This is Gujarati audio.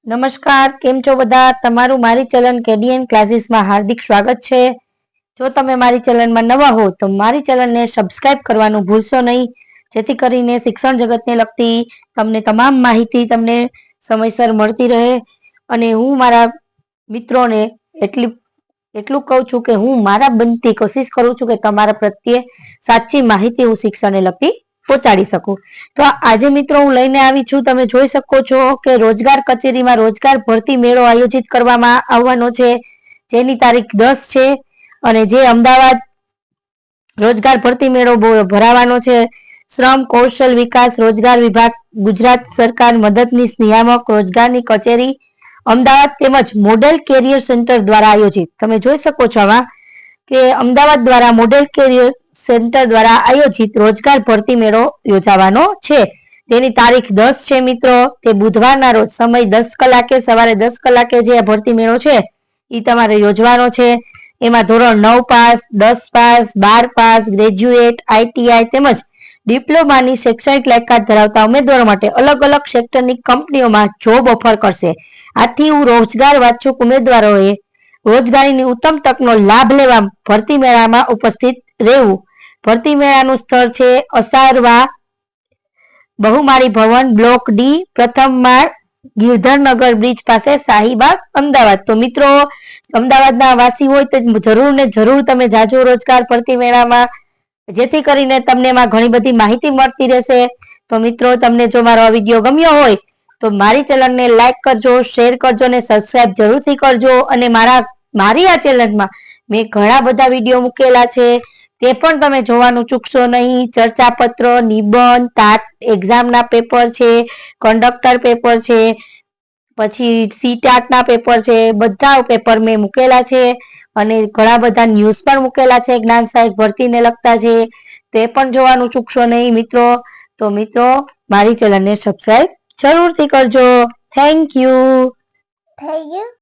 નમસ્કાર, કેમ છો બધા? તમારું મારી ચલણ કેડીએન ક્લાસીસમાં હાર્દિક સ્વાગત છે. જો તમે મારી ચલણમાં નવા હો તો મારી ચલણને સબસ્ક્રાઇબ કરવાનું ભૂલશો નહીં, જેથી કરીને શિક્ષણ જગતને લગતી તમને તમામ માહિતી તમને સમયસર મળતી રહે. અને હું મારા મિત્રોને એટલું કહું છું કે હું મારા બનતી કોશિશ કરું છું કે તમારા પ્રત્યે સાચી માહિતી હું શિક્ષણને લગતી પહોંચાડી શકું. તો આજે મિત્રો હું લઈને આવી છું, તમે જોઈ શકો છો કે રોજગાર કચેરીમાં રોજગાર ભરતી મેળો આયોજિત કરવામાં આવવાનો છે, જેની તારીખ 10 છે અને જે અમદાવાદ રોજગાર ભરતી મેળો ભરાવાનો છે. શ્રમ કૌશલ વિકાસ રોજગાર વિભાગ, ગુજરાત સરકાર મદદનીશ નિયામક રોજગારની કચેરી અમદાવાદ તેમજ મોડેલ કેરિયર સેન્ટર દ્વારા આયોજિત. તમે જોઈ શકો છો આમાં કે અમદાવાદ દ્વારા મોડેલ કેરિયર સેન્ટર દ્વારા આયોજિત રોજગાર ભરતી મેળો યોજાવાનો છે. તેની તારીખ 10 છે મિત્રો, તે બુધવારના રોજ સમય 10 કલાકે સવારે 10 કલાકે જે આ ભરતી મેળો છે એ તમારે યોજવાનો છે. એમાં ધોરણ 9 pass, 10 pass, 12 pass, graduate, ITI તેમજ ડિપ્લોમાની શૈક્ષણિક લાયકાત ધરાવતા ઉમેદવારો માટે અલગ અલગ સેક્ટરની કંપનીઓમાં જોબ ઓફર કરશે. આથી રોજગાર વાંચુક ઉમેદવારોએ રોજગારીની ઉત્તમ તકનો લાભ લેવા ભરતી મેળામાં ઉપસ્થિત રહેવું. ભરતી મેળાનું સ્થળ છે અસારવા બહુમાળી ભવન, બ્લોક ડી, પ્રથમ માળ, ગિરધરનગર બ્રિજ પાસે, શાહીબાગ, અમદાવાદ. તો મિત્રો અમદાવાદના વાસી હોય તો જરૂર ને જરૂર તમે જાજો રોજગાર ભરતી મેળામાં, જેથી કરીને તમને એમાં ઘણી બધી માહિતી મળતી રહેશે. તો મિત્રો તમને જો મારો આ વિડીયો ગમ્યો હોય તો મારી ચેનલને લાઈક કરજો, શેર કરજો અને સબસ્ક્રાઇબ જરૂરથી કરજો. અને મારી આ ચેનલમાં મેં ઘણા બધા વિડીયો મૂકેલા છે, તે પણ તમે જોવાનું ચૂકશો નહીં. ચર્ચાપત્ર, નિબંધ, ટાટ એક્ઝામના પેપર છે, કંડક્ટર પેપર છે, પછી સીટાટના પેપર છે, બધા પેપર મેં મૂકેલા છે. અને ઘણા બધા ન્યૂઝ પણ મૂકેલા છે જ્ઞાન સહાયક ભરતીને લગતા છે, તે પણ જોવાનું ચૂકશો નહીં મિત્રો. તો મિત્રો મારી ચેનલને સબસ્ક્રાઇબ જરૂરથી કરજો. Thank you.